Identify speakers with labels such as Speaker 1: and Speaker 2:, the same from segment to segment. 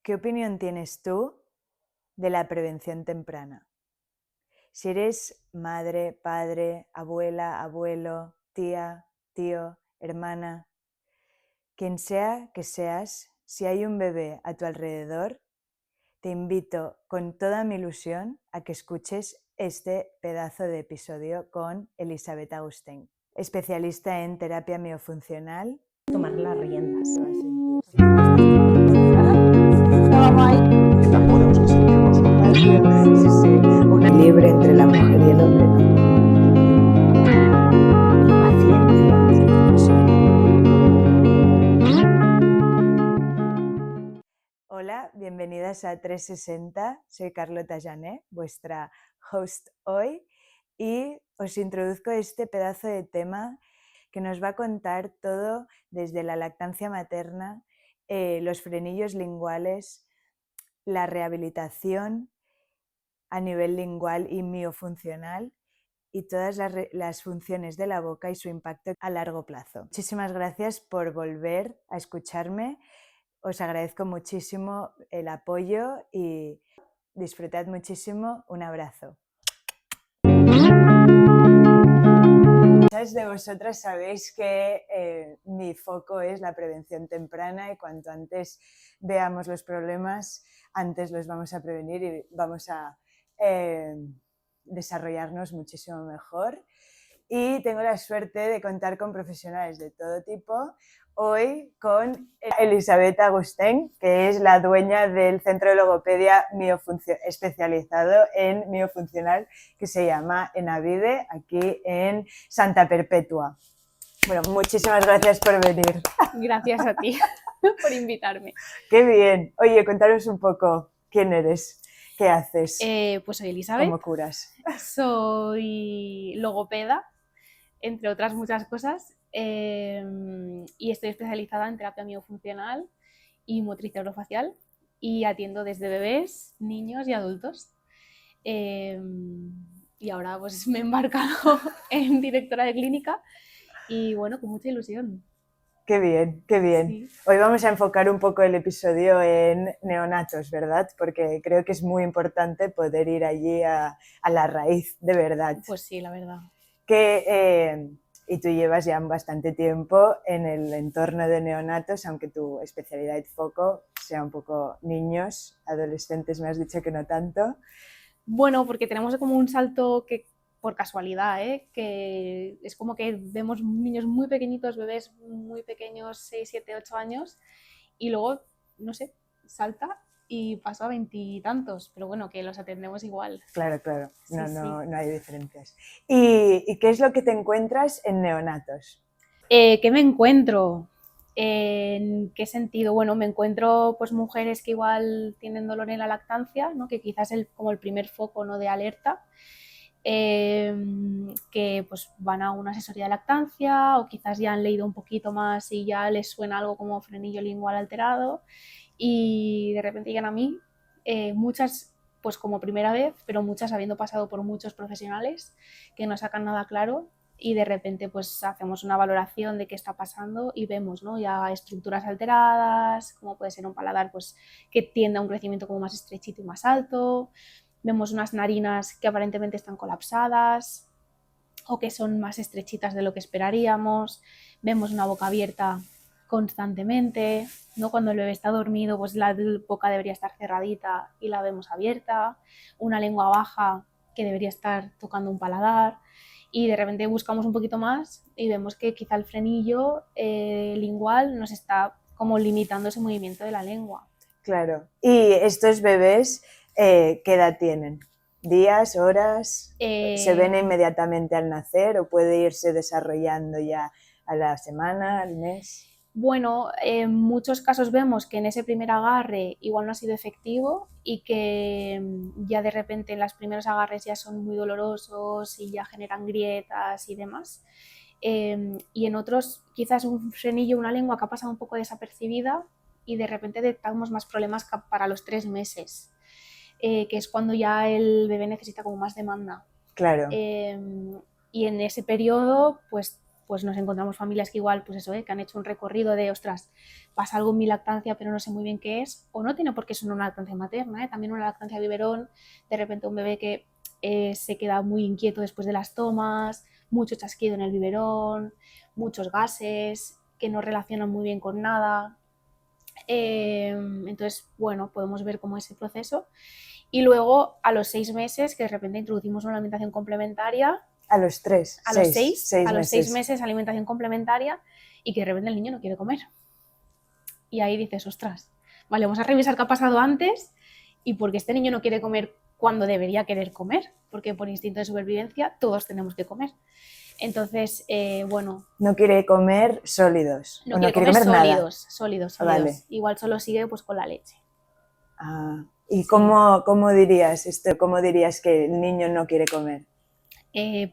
Speaker 1: ¿Qué opinión tienes tú de la prevención temprana? Si eres madre, padre, abuela, abuelo, tía, tío, hermana, quien sea que seas, si hay un bebé a tu alrededor, te invito con toda mi ilusión a que escuches este pedazo de episodio con Elisabeth Agustín, especialista en terapia miofuncional.
Speaker 2: Tomar las riendas.
Speaker 3: Podemos distinguirnos.
Speaker 1: Sí, sí, un equilibrio entre la mujer y el hombre, ¿no? Hola, bienvenidas a 360. Soy Carlota Jané, vuestra host hoy, y os introduzco este pedazo de tema que nos va a contar todo desde la lactancia materna, los frenillos linguales, la rehabilitación a nivel lingual y miofuncional y todas las funciones de la boca y su impacto a largo plazo. Muchísimas gracias por volver a escucharme. Os agradezco muchísimo el apoyo y disfrutad muchísimo. Un abrazo. Muchas de vosotras sabéis que mi foco es la prevención temprana y cuanto antes veamos los problemas, antes los vamos a prevenir y vamos a desarrollarnos muchísimo mejor. Y tengo la suerte de contar con profesionales de todo tipo. Hoy con Elisabeth Agustín, que es la dueña del centro de logopedia especializado en miofuncional que se llama Enavide, aquí en Santa Perpetua. Bueno, muchísimas gracias por venir.
Speaker 2: Gracias a ti por invitarme.
Speaker 1: Qué bien. Oye, cuéntanos un poco quién eres, qué haces,
Speaker 2: Pues soy Elisabeth,
Speaker 1: cómo curas.
Speaker 2: soy logopeda, entre otras muchas cosas, y estoy especializada en terapia miofuncional y motriz orofacial y atiendo desde bebés, niños y adultos. Y ahora pues me he embarcado en directora de clínica y bueno, con mucha ilusión.
Speaker 1: Qué bien, qué bien.
Speaker 2: Sí.
Speaker 1: Hoy vamos a enfocar un poco el episodio en neonatos, ¿verdad? Porque creo que es muy importante poder ir allí a la raíz, de verdad.
Speaker 2: Pues sí, la verdad.
Speaker 1: Y tú llevas ya bastante tiempo en el entorno de neonatos, aunque tu especialidad y foco sea un poco niños, adolescentes, me has dicho que no tanto.
Speaker 2: Bueno, porque tenemos como un salto que por casualidad, que es como que vemos niños muy pequeñitos, bebés muy pequeños, 6, 7, 8 años, y luego, no sé, salta y pasa a 20 y tantos, pero bueno, que los atendemos igual.
Speaker 1: Claro, claro,
Speaker 2: Sí,
Speaker 1: no hay diferencias. ¿Y qué es lo que te encuentras en neonatos?
Speaker 2: ¿Qué me encuentro? ¿En qué sentido? Bueno, me encuentro pues mujeres que igual tienen dolor en la lactancia, ¿no? Que quizás es como el primer foco, ¿no?, de alerta. Que pues van a una asesoría de lactancia o quizás ya han leído un poquito más y ya les suena algo como frenillo lingual alterado y de repente llegan a mí, muchas pues como primera vez, pero muchas habiendo pasado por muchos profesionales que no sacan nada claro y de repente pues hacemos una valoración de qué está pasando y vemos, ¿no?, ya estructuras alteradas, como puede ser un paladar pues que tiende a un crecimiento como más estrechito y más alto. Vemos unas narinas que aparentemente están colapsadas o que son más estrechitas de lo que esperaríamos. Vemos una boca abierta constantemente, ¿no? Cuando el bebé está dormido, pues la boca debería estar cerradita y la vemos abierta. Una lengua baja que debería estar tocando un paladar. Y de repente buscamos un poquito más y vemos que quizá el frenillo lingual nos está como limitando ese movimiento de la lengua.
Speaker 1: Claro. ¿Y estos bebés qué edad tienen? ¿Días, horas? ¿Se ven inmediatamente al nacer o puede irse desarrollando ya a la semana, al mes?
Speaker 2: Bueno, en muchos casos vemos que en ese primer agarre igual no ha sido efectivo y que ya de repente en los primeros agarres ya son muy dolorosos y ya generan grietas y demás. Y en otros quizás un frenillo, una lengua que ha pasado un poco desapercibida y de repente detectamos más problemas para los 3 meses, que es cuando ya el bebé necesita como más demanda.
Speaker 1: Claro.
Speaker 2: Y en ese periodo pues pues nos encontramos familias que igual, pues eso, que han hecho un recorrido de, ostras, pasa algo en mi lactancia, pero no sé muy bien qué es, o no tiene por qué ser una lactancia materna, también una lactancia biberón, de repente un bebé que se queda muy inquieto después de las tomas, mucho chasquido en el biberón, muchos gases que no relacionan muy bien con nada. Entonces, bueno, podemos ver cómo es ese proceso. Y luego, a los 6 meses, que de repente introducimos una alimentación complementaria.
Speaker 1: A los 3,
Speaker 2: A los
Speaker 1: 6
Speaker 2: 6 meses alimentación complementaria y que de repente el niño no quiere comer. Y ahí dices, ostras, vale, vamos a revisar qué ha pasado antes y por qué este niño no quiere comer cuando debería querer comer, porque por instinto de supervivencia todos tenemos que comer. Entonces, bueno...
Speaker 1: No quiere comer sólidos.
Speaker 2: No quiere comer sólidos, nada. Sólidos.
Speaker 1: Vale.
Speaker 2: Igual solo sigue pues con la leche.
Speaker 1: ¿Y sí. ¿Cómo dirías esto? ¿Cómo dirías que el niño no quiere comer?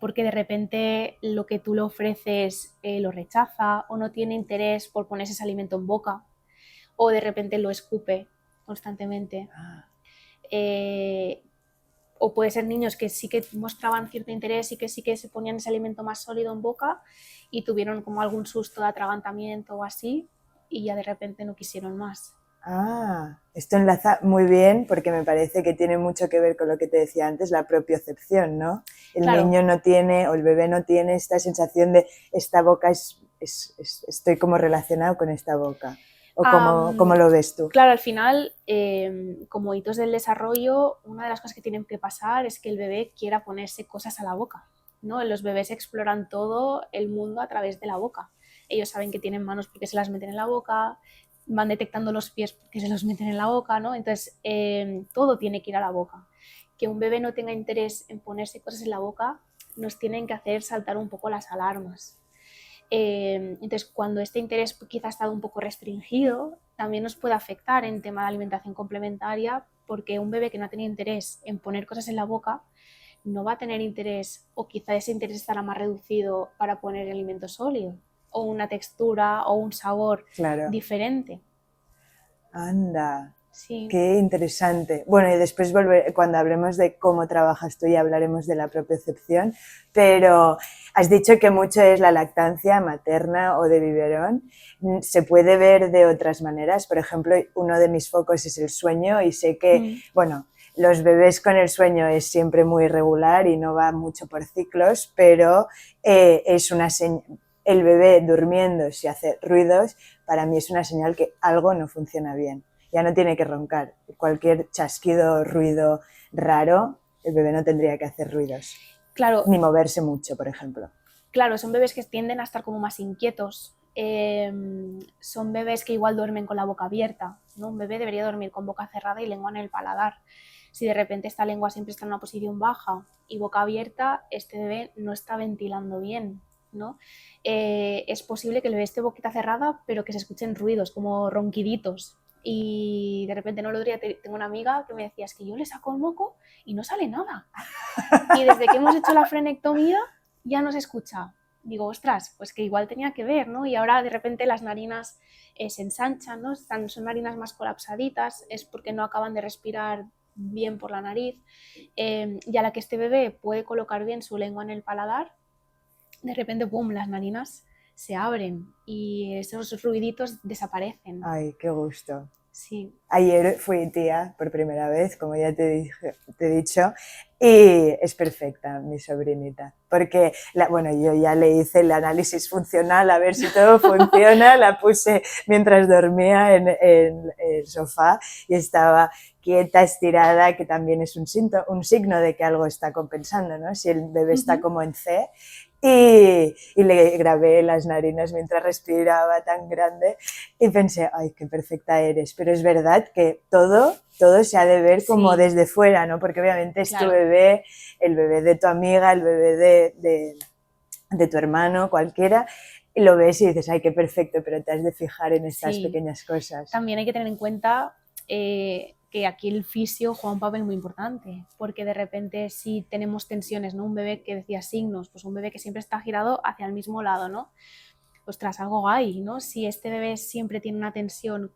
Speaker 2: Porque de repente lo que tú le ofreces lo rechaza o no tiene interés por ponerse ese alimento en boca o de repente lo escupe constantemente. O puede ser niños que sí que mostraban cierto interés y que sí que se ponían ese alimento más sólido en boca y tuvieron como algún susto de atragantamiento o así y ya de repente no quisieron más.
Speaker 1: Esto enlaza muy bien porque me parece que tiene mucho que ver con lo que te decía antes, la propiocepción, ¿no? El niño no tiene, o el bebé no tiene esta sensación de esta boca estoy como relacionado con esta boca. ¿O cómo lo ves tú?
Speaker 2: Claro, al final, como hitos del desarrollo, una de las cosas que tienen que pasar es que el bebé quiera ponerse cosas a la boca, ¿no? Los bebés exploran todo el mundo a través de la boca. Ellos saben que tienen manos porque se las meten en la boca, van detectando los pies porque se los meten en la boca, ¿no? Entonces, todo tiene que ir a la boca. Que un bebé no tenga interés en ponerse cosas en la boca nos tienen que hacer saltar un poco las alarmas. Entonces, cuando este interés quizá ha estado un poco restringido, también nos puede afectar en tema de alimentación complementaria, porque un bebé que no ha tenido interés en poner cosas en la boca no va a tener interés, o quizá ese interés estará más reducido para poner alimento sólido, o una textura o un sabor diferente.
Speaker 1: Anda.
Speaker 2: Sí.
Speaker 1: Qué interesante. Bueno, y después cuando hablemos de cómo trabajas tú ya hablaremos de la propiocepción, pero has dicho que mucho es la lactancia materna o de biberón. Se puede ver de otras maneras. Por ejemplo, uno de mis focos es el sueño y sé que, bueno, los bebés con el sueño es siempre muy irregular y no va mucho por ciclos, pero es una señal. El bebé durmiendo, si hace ruidos, para mí es una señal que algo no funciona bien. Ya no tiene que roncar. Cualquier chasquido, ruido raro, el bebé no tendría que hacer ruidos.
Speaker 2: Claro.
Speaker 1: Ni moverse mucho, por ejemplo.
Speaker 2: Claro, son bebés que tienden a estar como más inquietos. Son bebés que igual duermen con la boca abierta, ¿no? Un bebé debería dormir con boca cerrada y lengua en el paladar. Si de repente esta lengua siempre está en una posición baja y boca abierta, este bebé no está ventilando bien, ¿no? Es posible que el bebé esté boquita cerrada, pero que se escuchen ruidos, como ronquiditos. Y de repente no lo diría, tengo una amiga que me decía, es que yo le saco el moco y no sale nada. Y desde que hemos hecho la frenectomía ya no se escucha. Digo, ostras, pues que igual tenía que ver, ¿no? Y ahora de repente las narinas se ensanchan, ¿no? Son narinas más colapsaditas, es porque no acaban de respirar bien por la nariz. Y a la que este bebé puede colocar bien su lengua en el paladar, de repente, ¡pum!, las narinas se abren y esos ruiditos desaparecen.
Speaker 1: Ay, qué gusto.
Speaker 2: Sí.
Speaker 1: Ayer fui tía por primera vez, como ya te he dicho, y es perfecta mi sobrinita, porque bueno, yo ya le hice el análisis funcional a ver si todo funciona, la puse mientras dormía en el sofá y estaba quieta, estirada, que también es un signo de que algo está compensando, ¿no? Si el bebé está como en C. Y le grabé las narinas mientras respiraba tan grande y pensé, ay, qué perfecta eres. Pero es verdad que todo se ha de ver como desde fuera, ¿no? Porque obviamente es tu bebé, el bebé de tu amiga, el bebé de tu hermano, cualquiera, y lo ves y dices, ay, qué perfecto, pero te has de fijar en estas pequeñas cosas.
Speaker 2: También hay que tener en cuenta que aquí el fisio juega un papel muy importante, porque de repente si tenemos tensiones, ¿no? Un bebé que decía signos, pues un bebé que siempre está girado hacia el mismo lado, ¿no? Ostras, algo hay, ¿no? Si este bebé siempre tiene una tensión,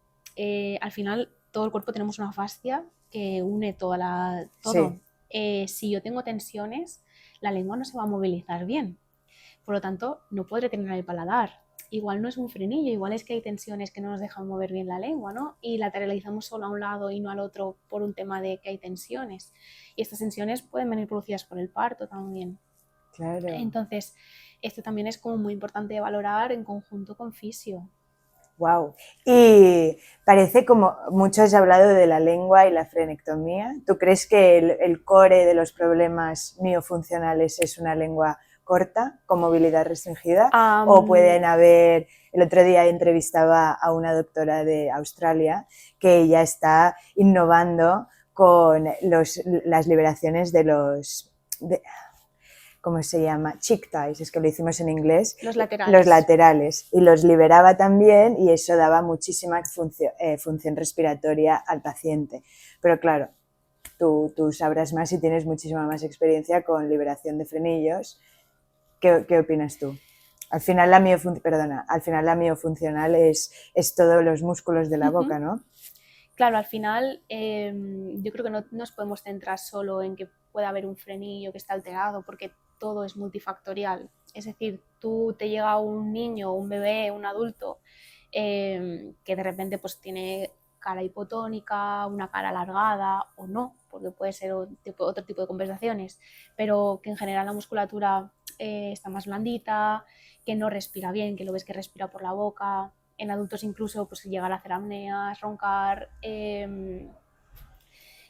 Speaker 2: al final todo el cuerpo tenemos una fascia que une todo. Si yo tengo tensiones, la lengua no se va a movilizar bien, por lo tanto no podré terminar el paladar. Igual no es un frenillo, igual es que hay tensiones que no nos dejan mover bien la lengua, ¿no? Y lateralizamos solo a un lado y no al otro por un tema de que hay tensiones. Y estas tensiones pueden venir producidas por el parto también.
Speaker 1: Claro.
Speaker 2: Entonces, esto también es como muy importante de valorar en conjunto con fisio.
Speaker 1: Wow. Y parece como mucho has hablado de la lengua y la frenectomía. ¿Tú crees que el core de los problemas miofuncionales es una lengua corta con movilidad restringida? ¿O pueden haber... El otro día entrevistaba a una doctora de Australia que ella está innovando con las liberaciones de los... ¿cómo se llama? Cheek ties, es que lo hicimos en inglés.
Speaker 2: Los laterales.
Speaker 1: Los laterales. Y los liberaba también y eso daba muchísima función respiratoria al paciente. Pero claro, tú sabrás más y tienes muchísima más experiencia con liberación de frenillos. ¿Qué opinas tú? Al final la miofuncional es todos los músculos de la boca, ¿no?
Speaker 2: Claro, al final yo creo que no nos podemos centrar solo en que pueda haber un frenillo que está alterado, porque todo es multifactorial. Es decir, tú te llega un niño, un bebé, un adulto que de repente pues tiene cara hipotónica, una cara alargada o no, porque puede ser otro tipo de compensaciones, pero que en general la musculatura está más blandita, que no respira bien, que lo ves que respira por la boca. En adultos incluso pues llegar a hacer apneas, roncar.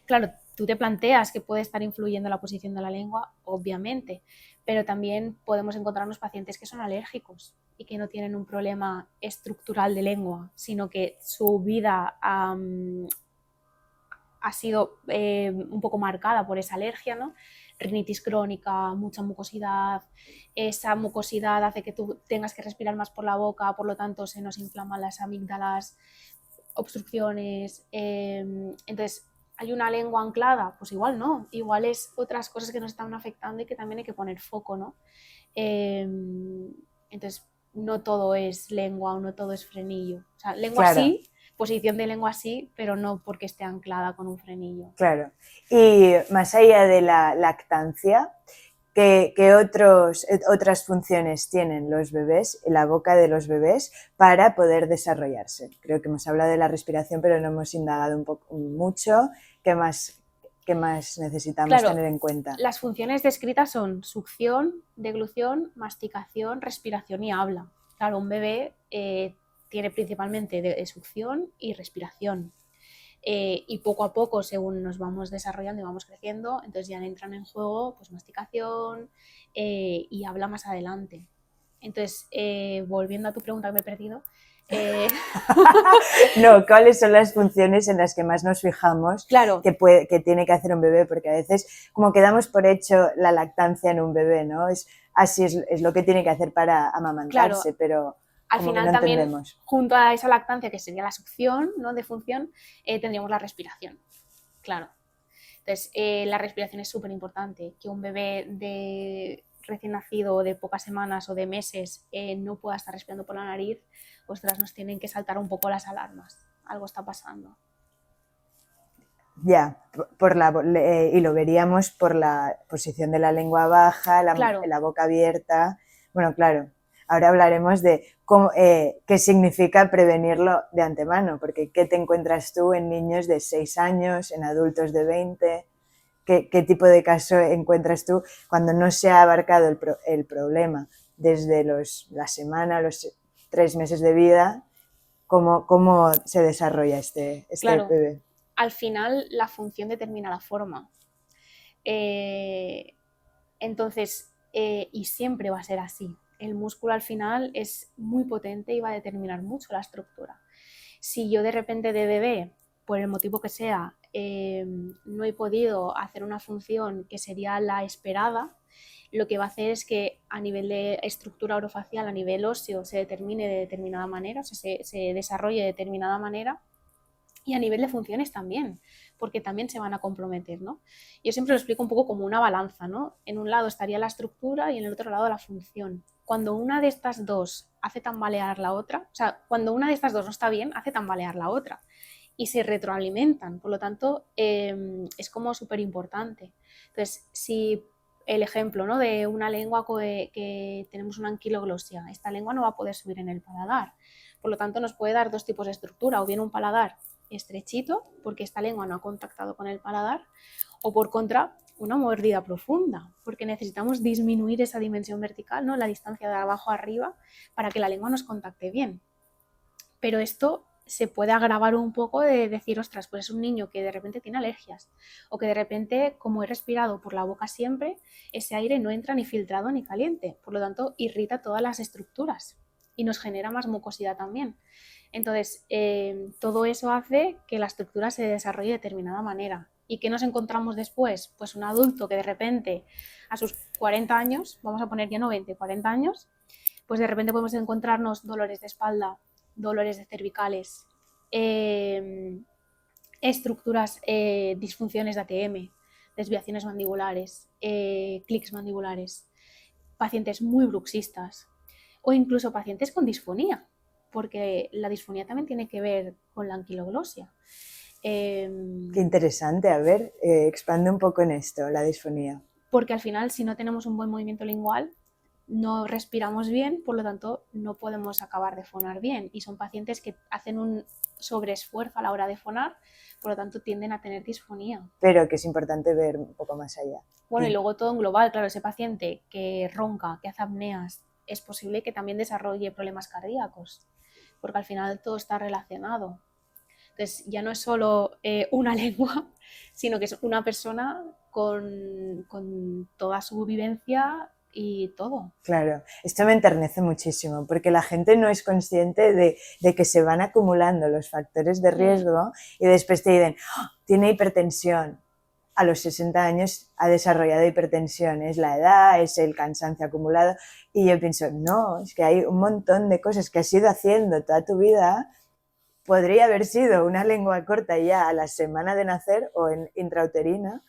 Speaker 2: Claro, tú te planteas que puede estar influyendo la posición de la lengua, obviamente, pero también podemos encontrarnos pacientes que son alérgicos y que no tienen un problema estructural de lengua, sino que su vida ha sido un poco marcada por esa alergia, ¿no? Rinitis crónica, mucha mucosidad, esa mucosidad hace que tú tengas que respirar más por la boca, por lo tanto se nos inflaman las amígdalas, obstrucciones, entonces ¿hay una lengua anclada? Pues igual no, igual es otras cosas que nos están afectando y que también hay que poner foco, ¿no? Entonces no todo es lengua o no todo es frenillo, o sea, lengua
Speaker 1: claro.
Speaker 2: sí, posición de lengua sí, pero no porque esté anclada con un frenillo.
Speaker 1: Claro. Y más allá de la lactancia, ¿qué otras funciones tienen los bebés, la boca de los bebés, para poder desarrollarse? Creo que hemos hablado de la respiración, pero no hemos indagado mucho. ¿Qué más necesitamos tener en cuenta?
Speaker 2: Las funciones descritas son succión, deglución, masticación, respiración y habla. Claro, un bebé tiene principalmente de succión y respiración. Y poco a poco, según nos vamos desarrollando y vamos creciendo, entonces ya entran en juego pues masticación y habla más adelante. Entonces, volviendo a tu pregunta que me he perdido.
Speaker 1: No, ¿cuáles son las funciones en las que más nos fijamos
Speaker 2: claro.
Speaker 1: que tiene que hacer un bebé? Porque a veces como que damos por hecho la lactancia en un bebé, ¿no? Así es lo que tiene que hacer para amamantarse, claro. Pero
Speaker 2: al final
Speaker 1: no
Speaker 2: también,
Speaker 1: entendemos.
Speaker 2: Junto a esa lactancia, que sería la succión, ¿no?, de función, tendríamos la respiración, claro. Entonces, la respiración es súper importante. Que un bebé de recién nacido, de pocas semanas o de meses, no pueda estar respirando por la nariz, ostras, nos tienen que saltar un poco las alarmas. Algo está pasando.
Speaker 1: Ya, y lo veríamos por la posición de la lengua baja,
Speaker 2: claro.
Speaker 1: la boca abierta. Bueno, claro, ahora hablaremos de qué significa prevenirlo de antemano, porque ¿qué te encuentras tú en niños de 6 años, en adultos de 20? ¿Qué tipo de caso encuentras tú cuando no se ha abarcado el problema desde la semana, los 3 meses de vida? ¿Cómo se desarrolla este
Speaker 2: claro.
Speaker 1: bebé?
Speaker 2: Al final la función determina la forma. Entonces, y siempre va a ser así. El músculo al final es muy potente y va a determinar mucho la estructura. Si yo de repente de bebé, por el motivo que sea, no he podido hacer una función que sería la esperada, lo que va a hacer es que a nivel de estructura orofacial, a nivel óseo, se determine de determinada manera, o sea, se desarrolle de determinada manera, y a nivel de funciones también, porque también se van a comprometer, ¿no? Yo siempre lo explico un poco como una balanza, ¿no? En un lado estaría la estructura y en el otro lado la función. Cuando una de estas dos hace tambalear la otra, o sea, cuando una de estas dos no está bien, hace tambalear la otra y se retroalimentan, por lo tanto, es como súper importante. Entonces, si el ejemplo, ¿no? De una lengua que tenemos una anquiloglosia. Esta lengua no va a poder subir en el paladar. Por lo tanto, nos puede dar dos tipos de estructura, o bien un paladar estrechito, porque esta lengua no ha contactado con el paladar, o por contra, una mordida profunda, porque necesitamos disminuir esa dimensión vertical, ¿no? La distancia de abajo a arriba, para que la lengua nos contacte bien. Pero esto se puede agravar un poco de decir, ostras, pues es un niño que de repente tiene alergias, o que de repente, como he respirado por la boca siempre, ese aire no entra ni filtrado ni caliente, por lo tanto irrita todas las estructuras y nos genera más mucosidad también. Entonces, todo eso hace que la estructura se desarrolle de determinada manera. ¿Y qué nos encontramos después? Pues un adulto que de repente a sus 40 años, vamos a poner ya no 20, 40 años, pues de repente podemos encontrarnos dolores de espalda, dolores de cervicales, estructuras, disfunciones de ATM, desviaciones mandibulares, clics mandibulares, pacientes muy bruxistas o incluso pacientes con disfonía, porque la disfonía también tiene que ver con la anquiloglosia.
Speaker 1: Qué interesante, a ver, expande un poco en esto, la disfonía.
Speaker 2: Porque al final, si no tenemos un buen movimiento lingual, no respiramos bien, por lo tanto no podemos acabar de fonar bien, y son pacientes que hacen un sobreesfuerzo a la hora de fonar, por lo tanto tienden a tener disfonía.
Speaker 1: Pero que es importante ver un poco más allá.
Speaker 2: Bueno, y luego todo en global, claro, ese paciente que ronca, que hace apneas, es posible que también desarrolle problemas cardíacos, porque al final todo está relacionado. Entonces ya no es solo una lengua, sino que es una persona con toda su vivencia y todo.
Speaker 1: Claro, esto me enternece muchísimo porque la gente no es consciente de que se van acumulando los factores de riesgo y después te dicen, oh, tiene hipertensión. A los 60 años ha desarrollado hipertensión, es la edad, es el cansancio acumulado. Y yo pienso, no, es que hay un montón de cosas que has ido haciendo toda tu vida. Podría haber sido una lengua corta ya a la semana de nacer o en intrauterina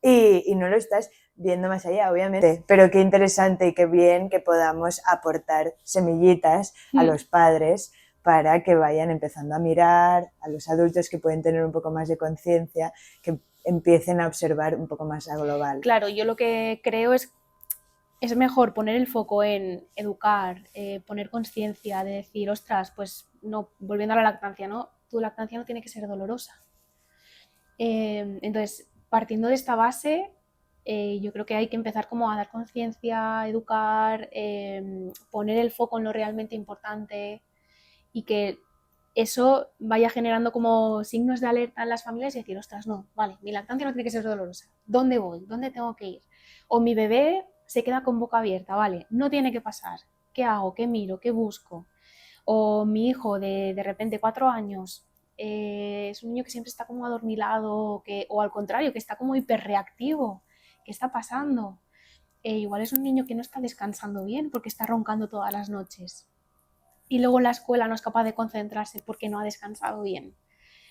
Speaker 1: y no lo estás viendo más allá, obviamente. Pero qué interesante y qué bien que podamos aportar semillitas a los padres para que vayan empezando a mirar, a los adultos que pueden tener un poco más de conciencia, que empiecen a observar un poco más a global.
Speaker 2: Claro, yo lo que creo es mejor poner el foco en educar, poner conciencia, de decir, ostras, pues no, volviendo a la lactancia, ¿no? Tu lactancia no tiene que ser dolorosa. Entonces, partiendo de esta base, yo creo que hay que empezar como a dar conciencia, educar, poner el foco en lo realmente importante y que eso vaya generando como signos de alerta en las familias y decir, ostras, no, vale, mi lactancia no tiene que ser dolorosa. ¿Dónde voy? ¿Dónde tengo que ir? O mi bebé se queda con boca abierta, vale, no tiene que pasar. ¿Qué hago? ¿Qué miro? ¿Qué busco? O mi hijo de repente 4 años es un niño que siempre está como adormilado o al contrario, que está como hiperreactivo. ¿Qué está pasando? Igual es un niño que no está descansando bien porque está roncando todas las noches. Y luego en la escuela no es capaz de concentrarse porque no ha descansado bien.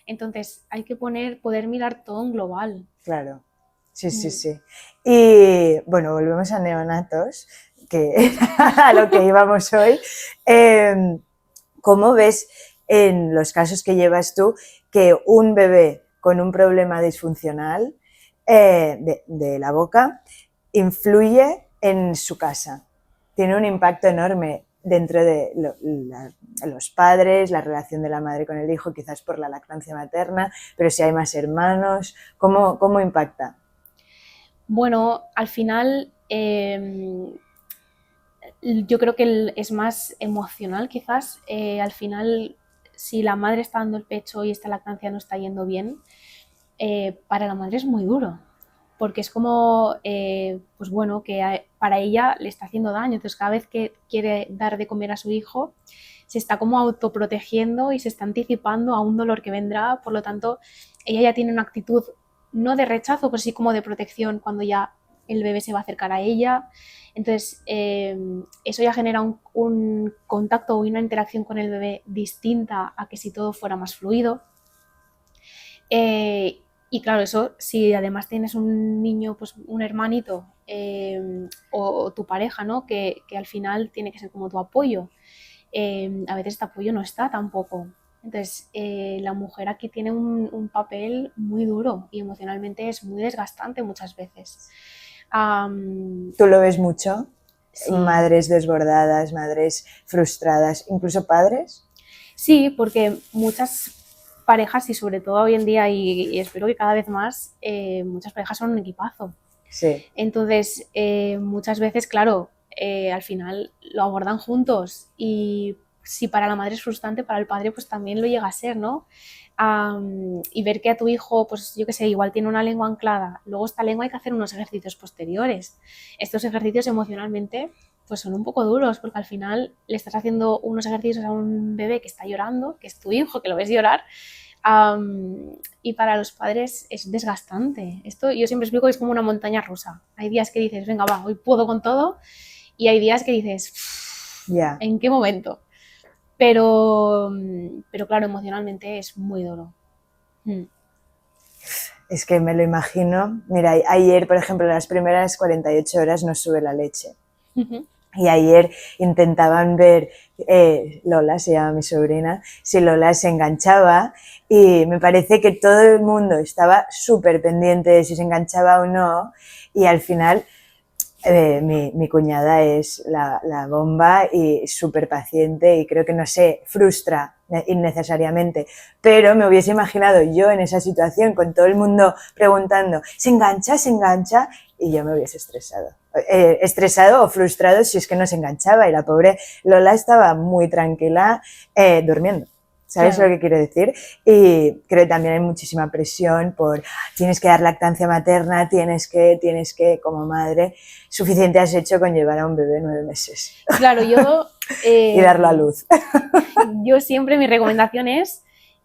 Speaker 2: Entonces hay que poder mirar todo en global.
Speaker 1: Claro, sí, sí, sí. Y bueno, volvemos a neonatos, que era a lo que íbamos hoy. ¿Cómo ves en los casos que llevas tú que un bebé con un problema disfuncional de la boca influye en su casa? Tiene un impacto enorme dentro de los padres, la relación de la madre con el hijo, quizás por la lactancia materna, pero si hay más hermanos, ¿cómo impacta?
Speaker 2: Bueno, al final yo creo que es más emocional quizás. Al final, si la madre está dando el pecho y esta lactancia no está yendo bien, para la madre es muy duro, porque es como, pues bueno, que para ella le está haciendo daño. Entonces cada vez que quiere dar de comer a su hijo, se está como autoprotegiendo y se está anticipando a un dolor que vendrá. Por lo tanto, ella ya tiene una actitud no de rechazo, pero sí como de protección cuando ya el bebé se va a acercar a ella. Entonces, eso ya genera un contacto o una interacción con el bebé distinta a que si todo fuera más fluido. Y claro, eso, si además tienes un niño, pues un hermanito o tu pareja, ¿no? Que al final tiene que ser como tu apoyo. A veces este apoyo no está tampoco. Entonces, la mujer aquí tiene un papel muy duro y emocionalmente es muy desgastante muchas veces.
Speaker 1: ¿Tú lo ves mucho?
Speaker 2: Sí.
Speaker 1: Madres desbordadas, madres frustradas, incluso padres.
Speaker 2: Sí, porque muchas parejas, y sobre todo hoy en día, y espero que cada vez más, muchas parejas son un equipazo.
Speaker 1: Sí.
Speaker 2: Entonces, muchas veces, claro, al final lo abordan juntos, y si para la madre es frustrante, para el padre pues también lo llega a ser, ¿no? Y ver que a tu hijo, pues yo qué sé, igual tiene una lengua anclada, luego esta lengua hay que hacer unos ejercicios posteriores. Estos ejercicios emocionalmente pues son un poco duros, porque al final le estás haciendo unos ejercicios a un bebé que está llorando, que es tu hijo, que lo ves llorar, y para los padres es desgastante. Esto yo siempre explico que es como una montaña rusa. Hay días que dices, venga, va, hoy puedo con todo, y hay días que dices,
Speaker 1: Ya.
Speaker 2: ¿en qué momento? Pero claro, emocionalmente es muy duro.
Speaker 1: Es que me lo imagino. Mira, ayer, por ejemplo, las primeras 48 horas no sube la leche. Y ayer intentaban ver, Lola, se llama mi sobrina, si Lola se enganchaba, y me parece que todo el mundo estaba súper pendiente de si se enganchaba o no, y al final mi cuñada es la bomba y súper paciente, y creo que no se frustra innecesariamente, pero me hubiese imaginado yo en esa situación con todo el mundo preguntando, ¿se engancha? ¿Se engancha? Y yo me hubiese estresado. Estresado o frustrado si es que no se enganchaba, y la pobre Lola estaba muy tranquila durmiendo. ¿Sabes
Speaker 2: Claro.
Speaker 1: lo que quiero decir? Y creo que también hay muchísima presión por tienes que dar lactancia materna, tienes que, como madre, suficiente has hecho con llevar a un bebé 9 meses.
Speaker 2: Claro, yo...
Speaker 1: y darlo a luz.
Speaker 2: Yo siempre mi recomendación es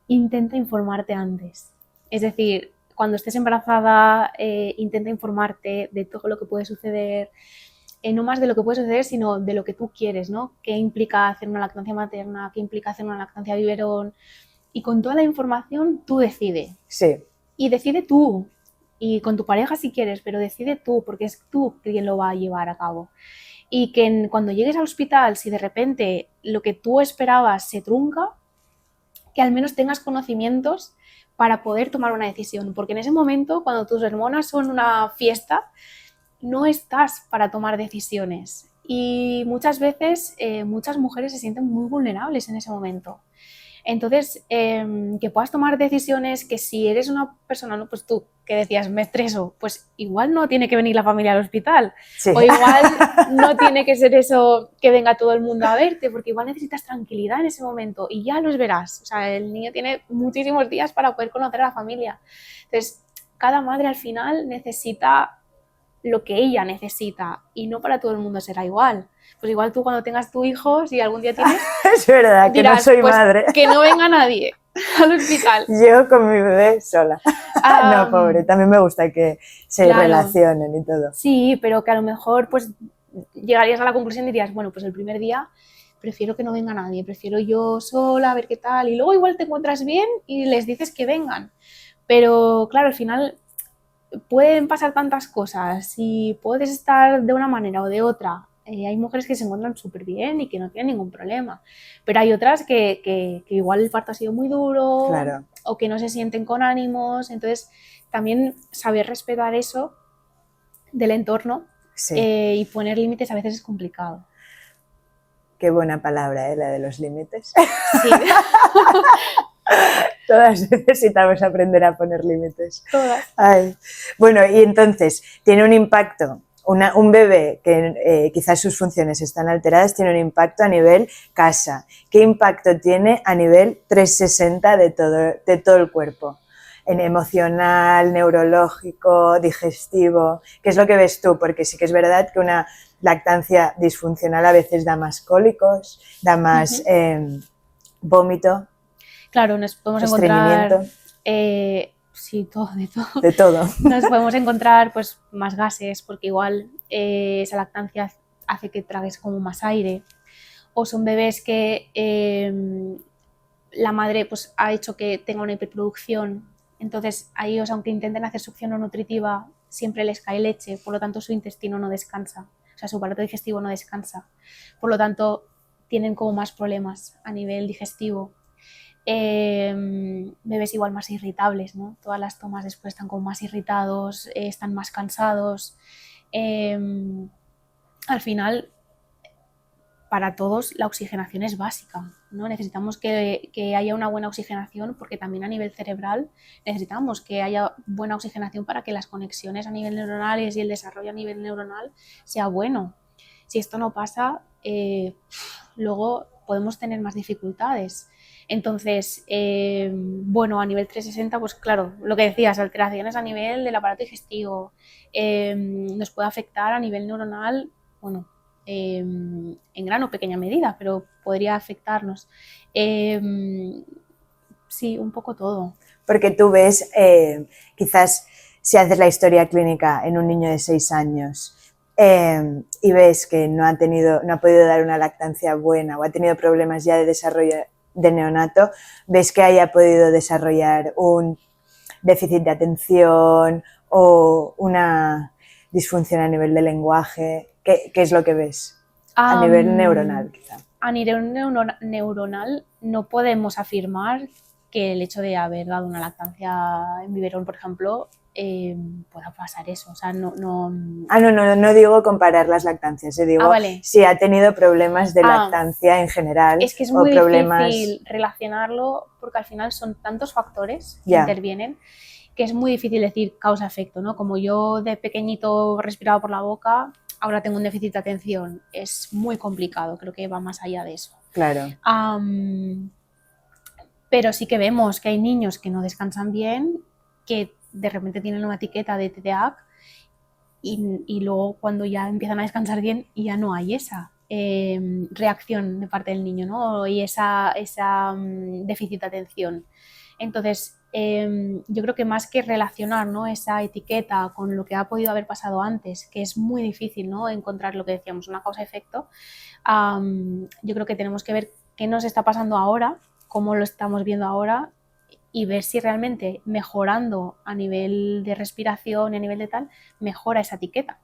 Speaker 2: intenta informarte antes. Es decir, cuando estés embarazada, intenta informarte de todo lo que puede suceder, no más de lo que puede suceder, sino de lo que tú quieres, ¿no? ¿Qué implica hacer una lactancia materna? ¿Qué implica hacer una lactancia biberón? Y con toda la información tú decides.
Speaker 1: Sí.
Speaker 2: Y decide tú. Y con tu pareja si quieres, pero decide tú, porque es tú quien lo va a llevar a cabo. Y que cuando llegues al hospital, si de repente lo que tú esperabas se trunca, que al menos tengas conocimientos para poder tomar una decisión, porque en ese momento, cuando tus hormonas son una fiesta, no estás para tomar decisiones. Y muchas veces muchas mujeres se sienten muy vulnerables en ese momento. Entonces, que puedas tomar decisiones que si eres una persona, ¿no? Pues tú que decías, me estreso, pues igual no tiene que venir la familia al hospital.
Speaker 1: Sí.
Speaker 2: O igual no tiene que ser eso que venga todo el mundo a verte, porque igual necesitas tranquilidad en ese momento y ya los verás. O sea, el niño tiene muchísimos días para poder conocer a la familia. Entonces, cada madre al final necesita lo que ella necesita y no para todo el mundo será igual. Pues igual tú cuando tengas tu hijo, si algún día tienes,
Speaker 1: es verdad,
Speaker 2: dirás,
Speaker 1: que no soy
Speaker 2: pues,
Speaker 1: madre.
Speaker 2: Que no venga nadie al hospital.
Speaker 1: Yo con mi bebé sola. No, pobre, también me gusta que se
Speaker 2: claro,
Speaker 1: relacionen y todo.
Speaker 2: Sí, pero que a lo mejor pues llegarías a la conclusión y dirías, bueno, pues el primer día prefiero que no venga nadie, prefiero yo sola, a ver qué tal, y luego igual te encuentras bien y les dices que vengan. Pero claro, al final pueden pasar tantas cosas y puedes estar de una manera o de otra. Hay mujeres que se encuentran súper bien y que no tienen ningún problema, pero hay otras que igual el parto ha sido muy duro,
Speaker 1: claro,
Speaker 2: o que no se sienten con ánimos. Entonces también saber respetar eso del entorno,
Speaker 1: sí.
Speaker 2: Y poner límites a veces es complicado.
Speaker 1: Qué buena palabra, la de los límites.
Speaker 2: Sí.
Speaker 1: Todas necesitamos aprender a poner límites.
Speaker 2: Todas.
Speaker 1: Ay. Bueno, y entonces, tiene un impacto. Un bebé que quizás sus funciones están alteradas tiene un impacto a nivel casa. ¿Qué impacto tiene a nivel 360 de todo el cuerpo? En emocional, neurológico, digestivo. ¿Qué es lo que ves tú? Porque sí que es verdad que una lactancia disfuncional a veces da más cólicos, da más vómito.
Speaker 2: Claro, nos podemos encontrar... sí, todo, de todo.
Speaker 1: De todo.
Speaker 2: Nos podemos encontrar pues más gases, porque igual esa lactancia hace que tragues como más aire. O son bebés que la madre pues ha hecho que tenga una hiperproducción. Entonces a ellos, aunque intenten hacer succión no nutritiva, siempre les cae leche, por lo tanto su intestino no descansa. O sea, su aparato digestivo no descansa. Por lo tanto, tienen como más problemas a nivel digestivo. Bebés igual más irritables, ¿no? Todas las tomas después están como más irritados, están más cansados. Al final, para todos la oxigenación es básica, ¿no? Necesitamos que haya una buena oxigenación porque también a nivel cerebral necesitamos que haya buena oxigenación para que las conexiones a nivel neuronal y el desarrollo a nivel neuronal sea bueno. Si esto no pasa, luego podemos tener más dificultades. Entonces, bueno, a nivel 360, pues claro, lo que decías, alteraciones a nivel del aparato digestivo, nos puede afectar a nivel neuronal, bueno, en gran o pequeña medida, pero podría afectarnos. Sí, un poco todo.
Speaker 1: Porque tú ves, quizás si haces la historia clínica en un niño de 6 años y ves que no ha podido dar una lactancia buena o ha tenido problemas ya de desarrollo de neonato, ves que haya podido desarrollar un déficit de atención o una disfunción a nivel de lenguaje. ¿Qué es lo que ves? A nivel neuronal, quizá.
Speaker 2: A nivel neuronal no podemos afirmar que el hecho de haber dado una lactancia en biberón, por ejemplo, pueda pasar eso. O sea, no
Speaker 1: digo comparar las lactancias, digo
Speaker 2: vale.
Speaker 1: si ha tenido problemas de lactancia en general.
Speaker 2: Es que es muy difícil relacionarlo porque al final son tantos factores que intervienen que es muy difícil decir causa-efecto, ¿no? Como yo de pequeñito respiraba por la boca, ahora tengo un déficit de atención. Es muy complicado, creo que va más allá de eso.
Speaker 1: Claro.
Speaker 2: Pero sí que vemos que hay niños que no descansan bien, que de repente tienen una etiqueta de TDAH y luego cuando ya empiezan a descansar bien ya no hay esa reacción de parte del niño, ¿no? Y esa déficit de atención. Entonces, yo creo que más que relacionar, ¿no?, esa etiqueta con lo que ha podido haber pasado antes, que es muy difícil, ¿no?, encontrar lo que decíamos, una causa-efecto, yo creo que tenemos que ver qué nos está pasando ahora, cómo lo estamos viendo ahora y ver si realmente mejorando a nivel de respiración y a nivel de tal, mejora esa etiqueta,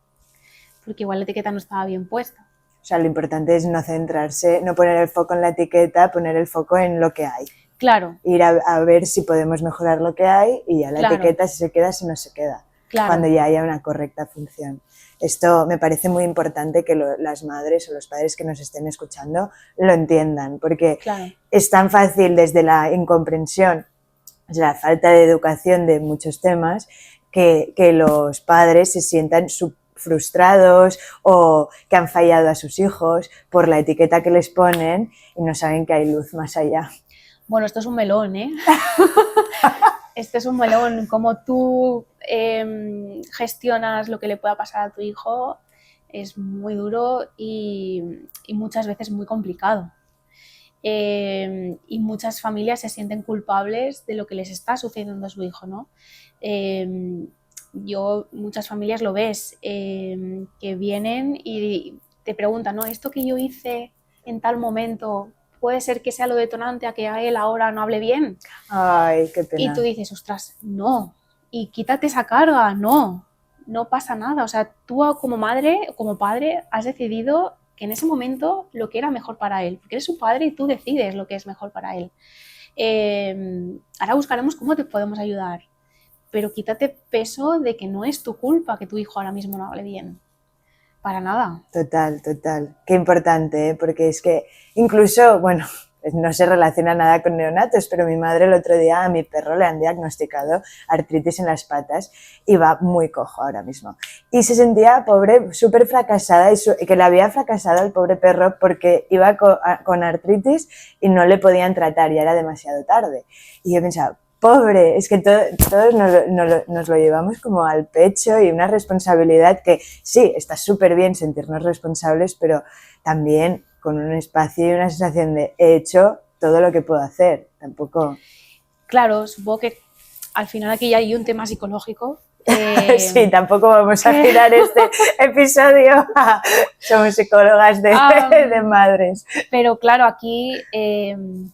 Speaker 2: porque igual la etiqueta no estaba bien puesta.
Speaker 1: O sea, lo importante es no centrarse, no poner el foco en la etiqueta, poner el foco en lo que hay.
Speaker 2: Claro.
Speaker 1: Ir a ver si podemos mejorar lo que hay y ya la etiqueta si se queda, si no se queda. Claro. Cuando ya haya una correcta función. Esto me parece muy importante que las madres o los padres que nos estén escuchando lo entiendan, porque es tan fácil desde la incomprensión, desde la falta de educación de muchos temas, que los padres se sientan frustrados o que han fallado a sus hijos por la etiqueta que les ponen y no saben que hay luz más allá.
Speaker 2: Bueno, esto es un melón, ¿eh? Este es un melón. Como tú gestionas lo que le pueda pasar a tu hijo es muy duro y muchas veces muy complicado. Y muchas familias se sienten culpables de lo que les está sucediendo a su hijo, ¿no? Muchas familias lo ves, que vienen y te preguntan, ¿no? Esto que yo hice en tal momento, ¿puede ser que sea lo detonante a que a él ahora no hable bien?
Speaker 1: Ay, qué pena.
Speaker 2: Y tú dices, ostras, no, y quítate esa carga, no pasa nada. O sea, tú como madre, como padre, has decidido que en ese momento lo que era mejor para él, porque eres su padre y tú decides lo que es mejor para él. Ahora buscaremos cómo te podemos ayudar, pero quítate peso de que no es tu culpa que tu hijo ahora mismo no hable bien. Para nada.
Speaker 1: Total. Qué importante, ¿eh? Porque es que incluso, bueno, no se relaciona nada con neonatos, pero mi madre el otro día a mi perro le han diagnosticado artritis en las patas y va muy cojo ahora mismo. Y se sentía, pobre, súper fracasada y que le había fracasado al pobre perro porque iba con artritis y no le podían tratar, ya era demasiado tarde. Y yo pensaba, pobre, es que todos nos lo llevamos como al pecho y una responsabilidad que sí, está súper bien sentirnos responsables, pero también con un espacio y una sensación de he hecho todo lo que puedo hacer, tampoco...
Speaker 2: Claro, supongo que al final aquí ya hay un tema psicológico.
Speaker 1: Sí, tampoco vamos a girar este episodio. Somos psicólogas de madres.
Speaker 2: Pero claro, aquí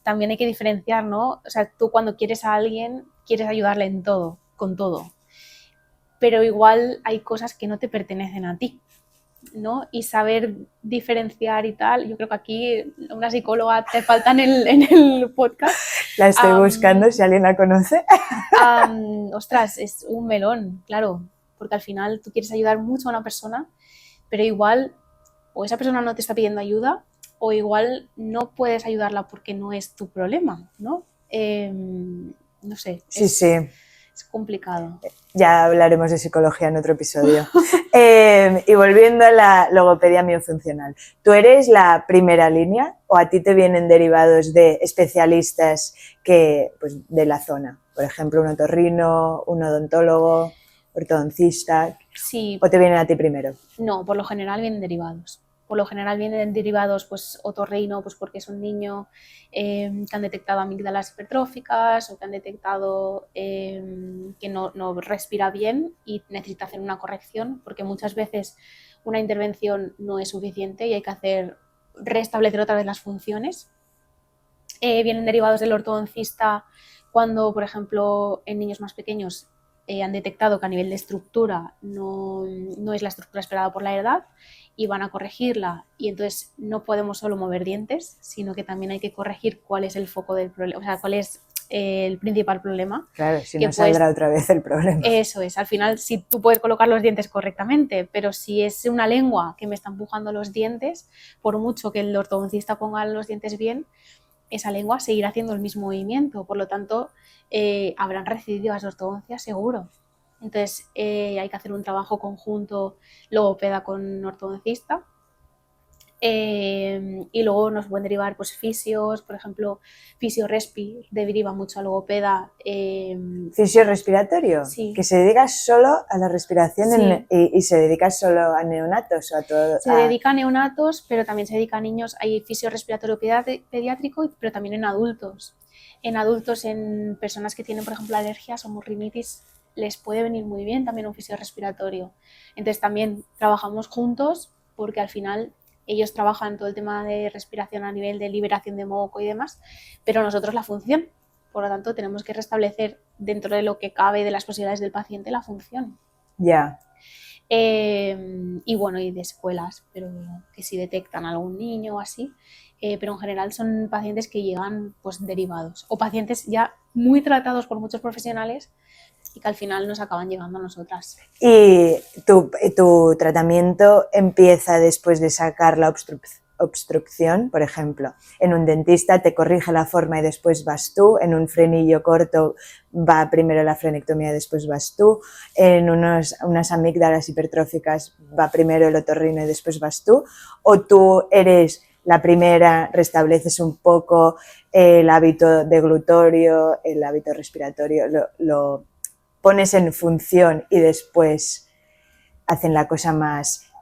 Speaker 2: también hay que diferenciar, ¿no? O sea, tú cuando quieres a alguien, quieres ayudarle en todo, con todo. Pero igual hay cosas que no te pertenecen a ti, ¿no? Y saber diferenciar y tal, yo creo que aquí una psicóloga te falta en el podcast.
Speaker 1: La estoy buscando, si alguien la conoce.
Speaker 2: Ostras, es un melón, claro, porque al final tú quieres ayudar mucho a una persona, pero igual o esa persona no te está pidiendo ayuda o igual no puedes ayudarla porque no es tu problema, ¿no? No sé,
Speaker 1: Sí,
Speaker 2: es,
Speaker 1: sí.
Speaker 2: es complicado.
Speaker 1: Ya hablaremos de psicología en otro episodio. Y volviendo a la logopedia miofuncional, ¿tú eres la primera línea o a ti te vienen derivados de especialistas pues, de la zona? Por ejemplo, un otorrino, un odontólogo, ortodoncista,
Speaker 2: Sí,
Speaker 1: ¿o te vienen a ti primero?
Speaker 2: no, por lo general vienen derivados. Por lo general vienen derivados, pues, otorrino, pues porque es un niño que han detectado amígdalas hipertróficas o que han detectado que no respira bien y necesita hacer una corrección, porque muchas veces una intervención no es suficiente y hay que restablecer otra vez las funciones. Vienen derivados del ortodoncista cuando, por ejemplo, en niños más pequeños han detectado que a nivel de estructura no es la estructura esperada por la edad y van a corregirla, y entonces no podemos solo mover dientes, sino que también hay que corregir cuál es el foco del problema, o sea, cuál es el principal problema.
Speaker 1: Claro, si no saldrá otra vez el problema.
Speaker 2: Eso es, al final sí tú puedes colocar los dientes correctamente, pero si es una lengua que me está empujando los dientes, por mucho que el ortodoncista ponga los dientes bien, esa lengua seguirá haciendo el mismo movimiento, por lo tanto habrán recidido las ortodoncias seguro. Entonces hay que hacer un trabajo conjunto logopeda con ortodoncista, y luego nos pueden derivar pues fisios, por ejemplo, fisiorespi deriva mucho a logopeda.
Speaker 1: ¿Fisio respiratorio?
Speaker 2: Sí.
Speaker 1: Que se dedica solo a la respiración
Speaker 2: Sí.
Speaker 1: y se dedica solo a neonatos o a todo.
Speaker 2: Se dedica a neonatos, pero también se dedica a niños. Hay fisio respiratorio pediátrico, pero también en adultos. En adultos, en personas que tienen, por ejemplo, alergias o rinitis, les puede venir muy bien también un fisio respiratorio. Entonces también trabajamos juntos porque al final ellos trabajan todo el tema de respiración a nivel de liberación de moco y demás, pero nosotros la función. Por lo tanto, tenemos que restablecer dentro de lo que cabe de las posibilidades del paciente la función.
Speaker 1: Ya.
Speaker 2: Y bueno, y de escuelas, pero que si detectan a algún niño o así, pero en general son pacientes que llegan pues derivados o pacientes ya muy tratados por muchos profesionales y que al final nos acaban llegando a nosotras.
Speaker 1: ¿Y tu tratamiento empieza después de sacar la obstrucción? Por ejemplo, en un dentista te corrige la forma y después vas tú, en un frenillo corto va primero la frenectomía y después vas tú, en unas amígdalas hipertróficas va primero el otorrino y después vas tú, o tú eres la primera, restableces un poco el hábito deglutorio, el hábito respiratorio, lo pones en función y después hacen la cosa más,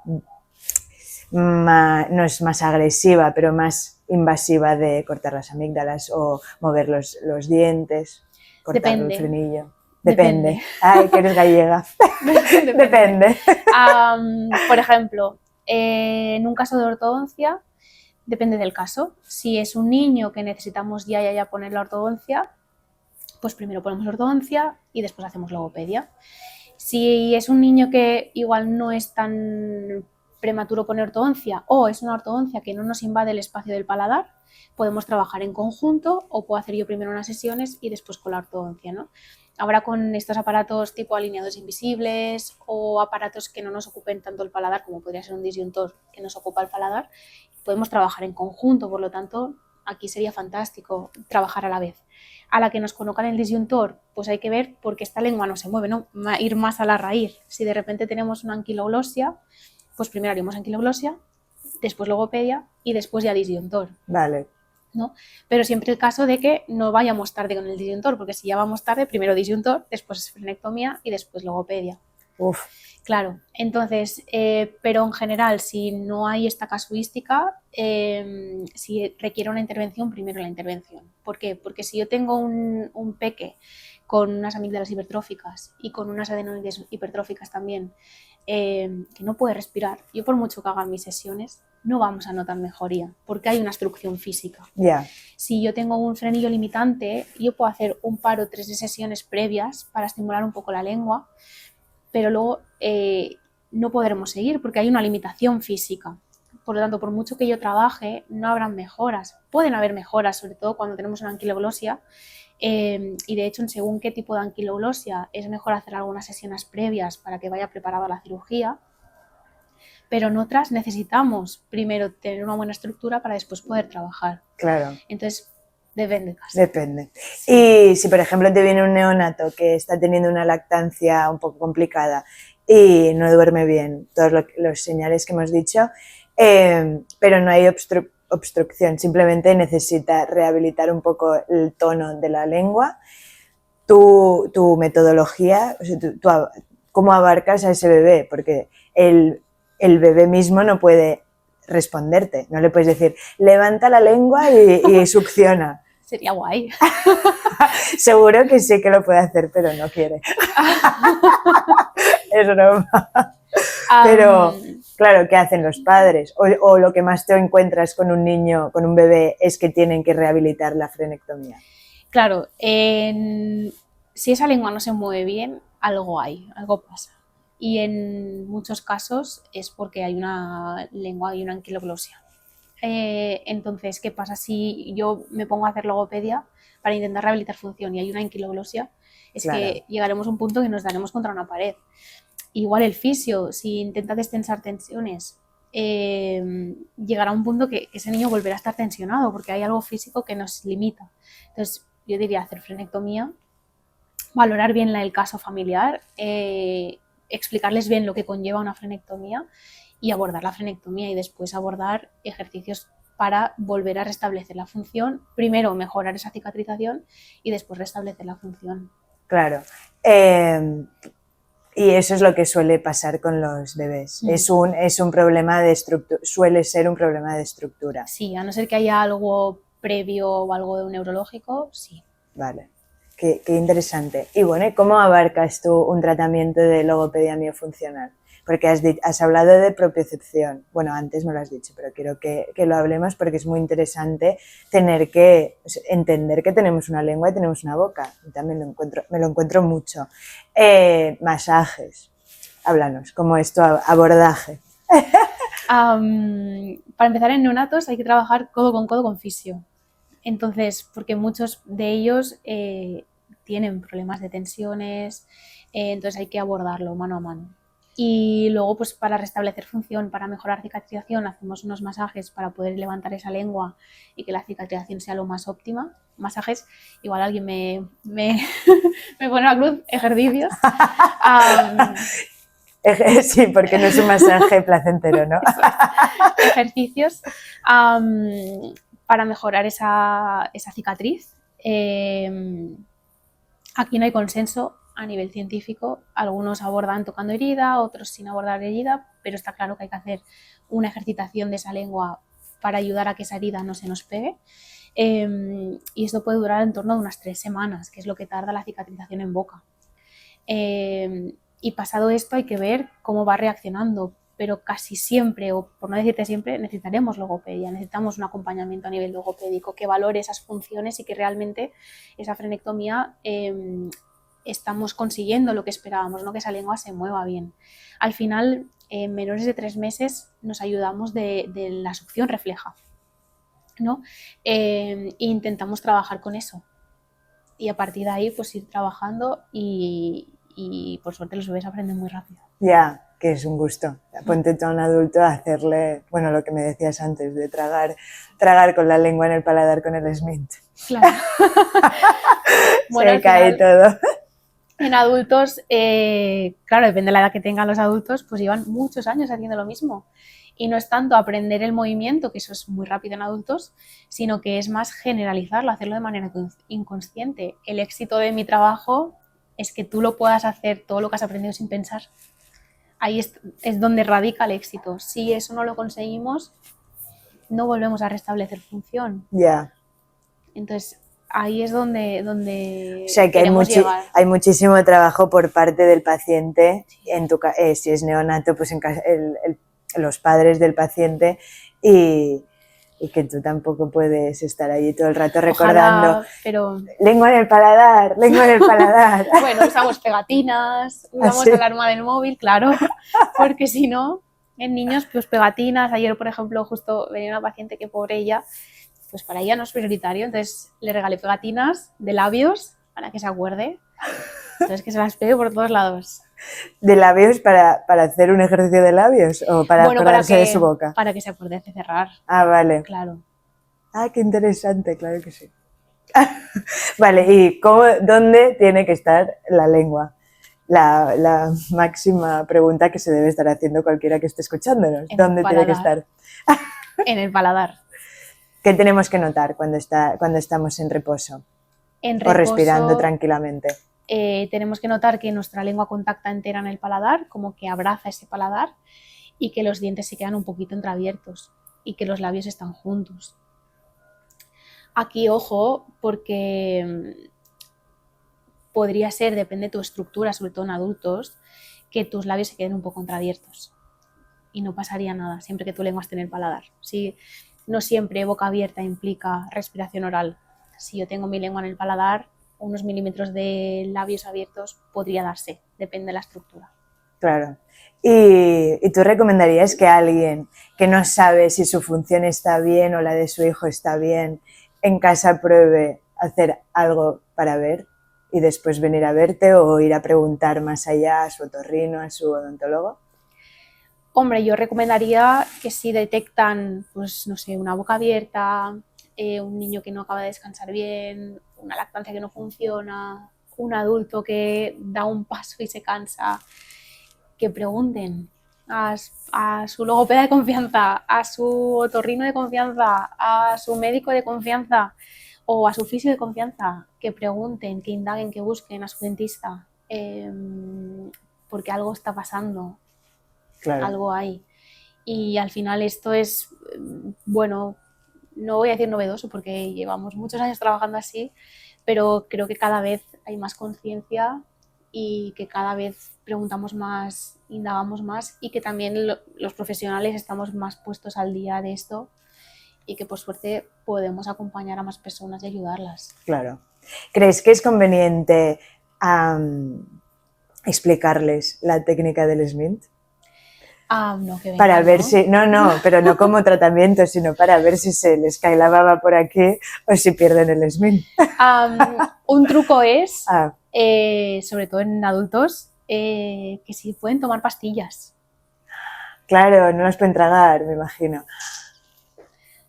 Speaker 1: no es más agresiva, pero más invasiva de cortar las amígdalas o mover los dientes, cortar el frenillo. Depende. Ay, que eres gallega. Depende.
Speaker 2: Por ejemplo, en un caso de ortodoncia, depende del caso. Si es un niño que necesitamos ya poner la ortodoncia, pues primero ponemos ortodoncia y después hacemos logopedia. Si es un niño que igual no es tan prematuro poner ortodoncia o es una ortodoncia que no nos invade el espacio del paladar, podemos trabajar en conjunto o puedo hacer yo primero unas sesiones y después con la ortodoncia, ¿no? Ahora con estos aparatos tipo alineados invisibles o aparatos que no nos ocupen tanto el paladar como podría ser un disyuntor que nos ocupa el paladar, podemos trabajar en conjunto, por lo tanto aquí sería fantástico trabajar a la vez. A la que nos colocan el disyuntor, pues hay que ver por qué esta lengua no se mueve, ¿no? Ir más a la raíz. Si de repente tenemos una anquiloglosia, pues primero haríamos anquiloglosia, después logopedia y después ya disyuntor.
Speaker 1: Vale.
Speaker 2: ¿No? Pero siempre el caso de que no vayamos tarde con el disyuntor, porque si ya vamos tarde, primero disyuntor, después frenectomía y después logopedia.
Speaker 1: Uf.
Speaker 2: Claro, entonces, pero en general, si no hay esta casuística, si requiere una intervención, primero la intervención. ¿Por qué? Porque si yo tengo un peque con unas amígdalas hipertróficas y con unas adenoides hipertróficas también, que no puede respirar, yo por mucho que haga mis sesiones, no vamos a notar mejoría, porque hay una obstrucción física.
Speaker 1: Yeah.
Speaker 2: Si yo tengo un frenillo limitante, yo puedo hacer un par o 3 de sesiones previas para estimular un poco la lengua, pero luego no podremos seguir porque hay una limitación física. Por lo tanto, por mucho que yo trabaje, no habrán mejoras. Pueden haber mejoras, sobre todo cuando tenemos una anquiloglosia, y de hecho en según qué tipo de anquiloglosia es mejor hacer algunas sesiones previas para que vaya preparado a la cirugía, pero en otras necesitamos primero tener una buena estructura para después poder trabajar.
Speaker 1: Claro.
Speaker 2: Entonces, depende casi.
Speaker 1: Depende. Sí. Y si, por ejemplo, te viene un neonato que está teniendo una lactancia un poco complicada y no duerme bien, todos los señales que hemos dicho, pero no hay obstrucción, simplemente necesita rehabilitar un poco el tono de la lengua, tu metodología, o sea, ¿cómo abarcas a ese bebé? Porque el bebé mismo no puede responderte, no le puedes decir, levanta la lengua y succiona.
Speaker 2: Sería guay.
Speaker 1: Seguro que sí que lo puede hacer, pero no quiere. Es broma. Pero, claro, ¿qué hacen los padres? O lo que más te encuentras con un niño, con un bebé, es que tienen que rehabilitar la frenectomía.
Speaker 2: Claro, si esa lengua no se mueve bien, algo hay, algo pasa. Y en muchos casos es porque hay una lengua y una anquiloglosia. Entonces, ¿qué pasa si yo me pongo a hacer logopedia para intentar rehabilitar función y hay una anquiloglosia? Es claro, que llegaremos a un punto que nos daremos contra una pared. Igual el fisio, si intenta destensar tensiones, llegará a un punto que ese niño volverá a estar tensionado porque hay algo físico que nos limita. Entonces, yo diría hacer frenectomía, valorar bien el caso familiar, explicarles bien lo que conlleva una frenectomía y abordar la frenectomía y después abordar ejercicios para volver a restablecer la función. Primero mejorar esa cicatrización y después restablecer la función.
Speaker 1: Claro. Y eso es lo que suele pasar con los bebés. Es un problema de estructura, suele ser un problema de estructura.
Speaker 2: Sí, a no ser que haya algo previo o algo neurológico, sí.
Speaker 1: Vale. Qué interesante. Y bueno, ¿cómo abarcas tú un tratamiento de logopedia miofuncional? Porque has hablado de propiocepción. Bueno, antes me lo has dicho, pero quiero que lo hablemos porque es muy interesante tener que entender que tenemos una lengua y tenemos una boca. Y también me lo encuentro mucho. Masajes. Háblanos, ¿cómo es tu abordaje?
Speaker 2: Para empezar, en neonatos hay que trabajar codo con fisio. Entonces, porque muchos de ellos tienen problemas de tensiones, entonces hay que abordarlo mano a mano. Y luego, pues para restablecer función, para mejorar cicatrización, hacemos unos masajes para poder levantar esa lengua y que la cicatrización sea lo más óptima. Masajes, igual alguien me pone la cruz, ejercicios.
Speaker 1: Sí, porque no es un masaje placentero, ¿no?
Speaker 2: Ejercicios para mejorar esa cicatriz. Aquí no hay consenso a nivel científico. Algunos abordan tocando herida, otros sin abordar herida, pero está claro que hay que hacer una ejercitación de esa lengua para ayudar a que esa herida no se nos pegue. Y esto puede durar en torno a unas 3 semanas, que es lo que tarda la cicatrización en boca. Y pasado esto hay que ver cómo va reaccionando, pero casi siempre, o por no decirte siempre, necesitaremos logopedia, necesitamos un acompañamiento a nivel logopédico que valore esas funciones y que realmente esa frenectomía estamos consiguiendo lo que esperábamos, ¿no? Que esa lengua se mueva bien. Al final, en menores de 3 meses nos ayudamos de la succión refleja, ¿no? E intentamos trabajar con eso. Y a partir de ahí, pues ir trabajando y por suerte los bebés aprenden muy rápido.
Speaker 1: Ya, que es un gusto. Ponte tú a un adulto a hacerle, bueno, lo que me decías antes, de tragar con la lengua en el paladar con el Smith.
Speaker 2: Claro.
Speaker 1: Bueno, se cae todo.
Speaker 2: En adultos, claro, depende de la edad que tengan los adultos, pues llevan muchos años haciendo lo mismo. Y no es tanto aprender el movimiento, que eso es muy rápido en adultos, sino que es más generalizarlo, hacerlo de manera inconsciente. El éxito de mi trabajo es que tú lo puedas hacer todo lo que has aprendido sin pensar. Ahí es donde radica el éxito. Si eso no lo conseguimos, no volvemos a restablecer función.
Speaker 1: Ya.
Speaker 2: Entonces, ahí es donde
Speaker 1: o sea, que hay muchísimo trabajo por parte del paciente, si es neonato, pues los padres del paciente, y que tú tampoco puedes estar allí todo el rato recordando.
Speaker 2: Ojalá, pero...
Speaker 1: lengua en el paladar, lengua en el paladar.
Speaker 2: Bueno, usamos pegatinas, usamos alarma del móvil, claro, porque si no, en niños, pues pegatinas. Ayer, por ejemplo, justo venía una paciente que pobre ella pues para ella no es prioritario, entonces le regalé pegatinas de labios para que se acuerde, entonces que se las pegue por todos lados.
Speaker 1: ¿De labios para hacer un ejercicio de labios o para
Speaker 2: Bueno,
Speaker 1: acordarse de su boca?
Speaker 2: para que se acuerde de cerrar.
Speaker 1: Ah, vale.
Speaker 2: Claro.
Speaker 1: Ah, qué interesante, claro que sí. Vale, ¿y dónde tiene que estar la lengua? La máxima pregunta que se debe estar haciendo cualquiera que esté escuchándonos. ¿Dónde tiene que estar?
Speaker 2: En el paladar.
Speaker 1: ¿Qué tenemos que notar cuando estamos en reposo? O respirando tranquilamente.
Speaker 2: Tenemos que notar que nuestra lengua contacta entera en el paladar, como que abraza ese paladar, y que los dientes se quedan un poquito entreabiertos y que los labios están juntos. Aquí, ojo, porque podría ser, depende de tu estructura, sobre todo en adultos, que tus labios se queden un poco entreabiertos y no pasaría nada siempre que tu lengua esté en el paladar. Si no siempre boca abierta implica respiración oral. Si yo tengo mi lengua en el paladar, unos milímetros de labios abiertos podría darse, depende de la estructura.
Speaker 1: Claro. ¿Y tú recomendarías que alguien que no sabe si su función está bien o la de su hijo está bien, en casa pruebe hacer algo para ver y después venir a verte o ir a preguntar más allá a su otorrino, a su odontólogo?
Speaker 2: Hombre, yo recomendaría que si detectan, pues no sé, una boca abierta, un niño que no acaba de descansar bien, una lactancia que no funciona, un adulto que da un paso y se cansa, que pregunten a su logopeda de confianza, a su otorrino de confianza, a su médico de confianza o a su fisio de confianza, que pregunten, que indaguen, que busquen a su dentista, porque algo está pasando. Claro. Algo hay. Y al final esto es, bueno, no voy a decir novedoso porque llevamos muchos años trabajando así, pero creo que cada vez hay más conciencia y que cada vez preguntamos más, indagamos más y que también los profesionales estamos más puestos al día de esto y que por suerte podemos acompañar a más personas y ayudarlas.
Speaker 1: Claro. ¿Crees que es conveniente explicarles la técnica del Smith?
Speaker 2: No, que venga,
Speaker 1: para ver
Speaker 2: ¿no?
Speaker 1: si, no, pero no como tratamiento, sino para ver si se les cae la baba por aquí o si pierden el Smith.
Speaker 2: Un truco es, sobre todo en adultos, que si pueden tomar pastillas.
Speaker 1: Claro, no las pueden tragar, me imagino.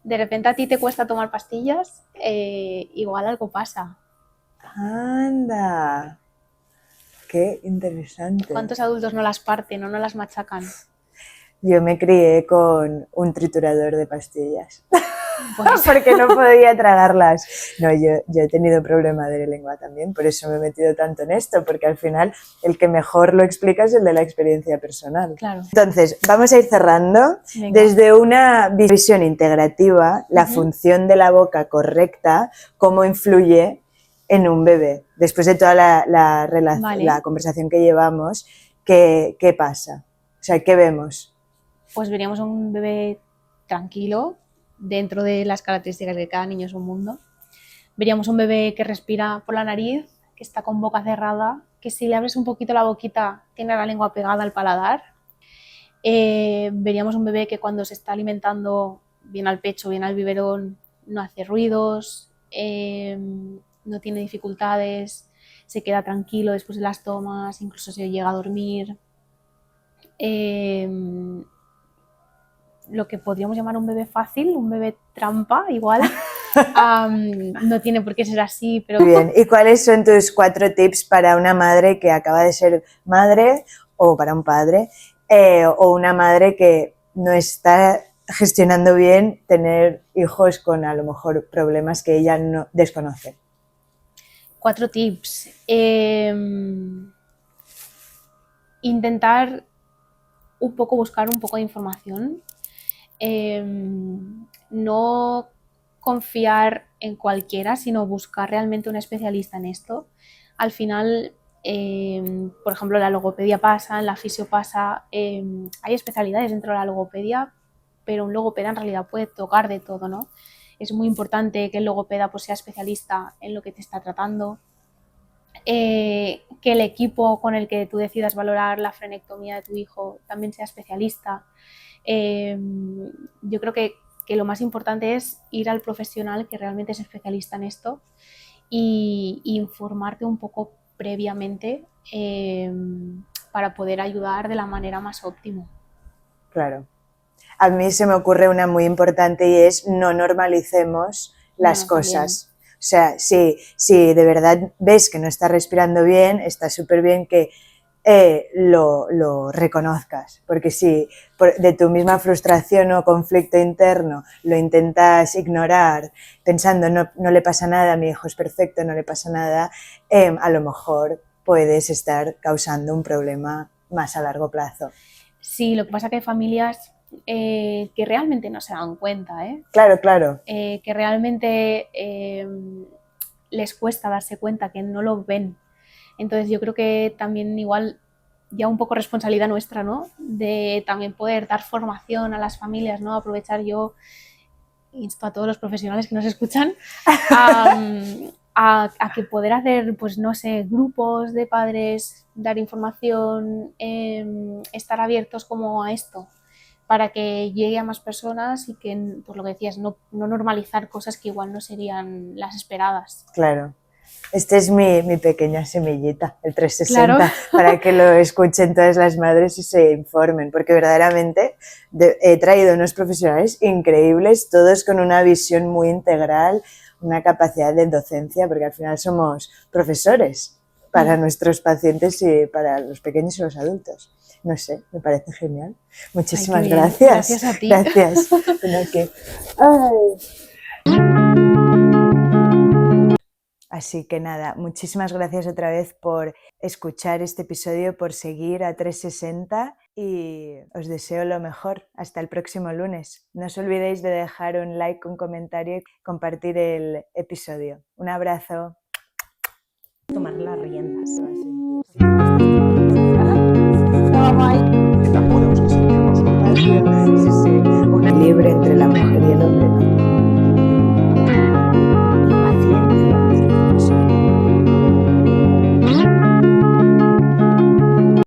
Speaker 2: De repente a ti te cuesta tomar pastillas, igual algo pasa.
Speaker 1: Anda, qué interesante.
Speaker 2: ¿Cuántos adultos no las parten o no las machacan?
Speaker 1: Yo me crié con un triturador de pastillas. Pues... porque no podía tragarlas. No, yo he tenido problema de lengua también, por eso me he metido tanto en esto, porque al final el que mejor lo explica es el de la experiencia personal.
Speaker 2: Claro.
Speaker 1: Entonces, vamos a ir cerrando. Venga. Desde una visión integrativa, la función de la boca correcta, cómo influye en un bebé. Después de toda la conversación que llevamos, ¿qué pasa? O sea, ¿qué vemos?
Speaker 2: Pues veríamos un bebé tranquilo, dentro de las características de cada niño es un mundo. Veríamos un bebé que respira por la nariz, que está con boca cerrada, que si le abres un poquito la boquita tiene la lengua pegada al paladar. Veríamos un bebé que cuando se está alimentando bien al pecho, bien al biberón, no hace ruidos, no tiene dificultades, se queda tranquilo después de las tomas, incluso se llega a dormir. Lo que podríamos llamar un bebé fácil, un bebé trampa, igual. No tiene por qué ser así, pero...
Speaker 1: Bien, ¿y cuáles son tus 4 tips para una madre que acaba de ser madre o para un padre o una madre que no está gestionando bien tener hijos con a lo mejor problemas que ella no desconoce?
Speaker 2: 4 tips. Intentar un poco buscar un poco de información. No confiar en cualquiera, sino buscar realmente un especialista en esto. Al final, por ejemplo, la logopedia pasa, en la fisio pasa, hay especialidades dentro de la logopedia, pero un logopeda en realidad puede tocar de todo, ¿no? Es muy importante que el logopeda pues, sea especialista en lo que te está tratando, que el equipo con el que tú decidas valorar la frenectomía de tu hijo también sea especialista. Yo creo que que lo más importante es ir al profesional que realmente es especialista en esto y informarte un poco previamente para poder ayudar de la manera más óptima.
Speaker 1: Claro. A mí se me ocurre una muy importante y es no normalicemos las cosas. También. O sea, si de verdad ves que no estás respirando bien, está súper bien que lo reconozcas, porque si de tu misma frustración o conflicto interno lo intentas ignorar pensando no le pasa nada, mi hijo es perfecto, no le pasa nada, a lo mejor puedes estar causando un problema más a largo plazo.
Speaker 2: Sí, lo que pasa es que hay familias que realmente no se dan cuenta, ¿eh?
Speaker 1: Claro, claro.
Speaker 2: Que realmente les cuesta darse cuenta, que no lo ven. Entonces yo creo que también igual ya un poco responsabilidad nuestra, ¿no? De también poder dar formación a las familias, ¿no? Aprovechar, yo insto a todos los profesionales que nos escuchan a que poder hacer, pues no sé, grupos de padres, dar información, estar abiertos como a esto, para que llegue a más personas y que, pues lo que decías, no normalizar cosas que igual no serían las esperadas.
Speaker 1: Claro. Este es mi pequeña semillita, el 360,
Speaker 2: claro.
Speaker 1: Para que lo escuchen todas las madres y se informen, porque verdaderamente he traído unos profesionales increíbles, todos con una visión muy integral, una capacidad de docencia, porque al final somos profesores para nuestros pacientes y para los pequeños y los adultos. No sé, me parece genial. Muchísimas gracias.
Speaker 2: Gracias a ti.
Speaker 1: Gracias. Así que nada, muchísimas gracias otra vez por escuchar este episodio, por seguir a 360 y os deseo lo mejor. Hasta el próximo lunes. No os olvidéis de dejar un like, un comentario y compartir el episodio. Un abrazo.
Speaker 3: Tomar las riendas.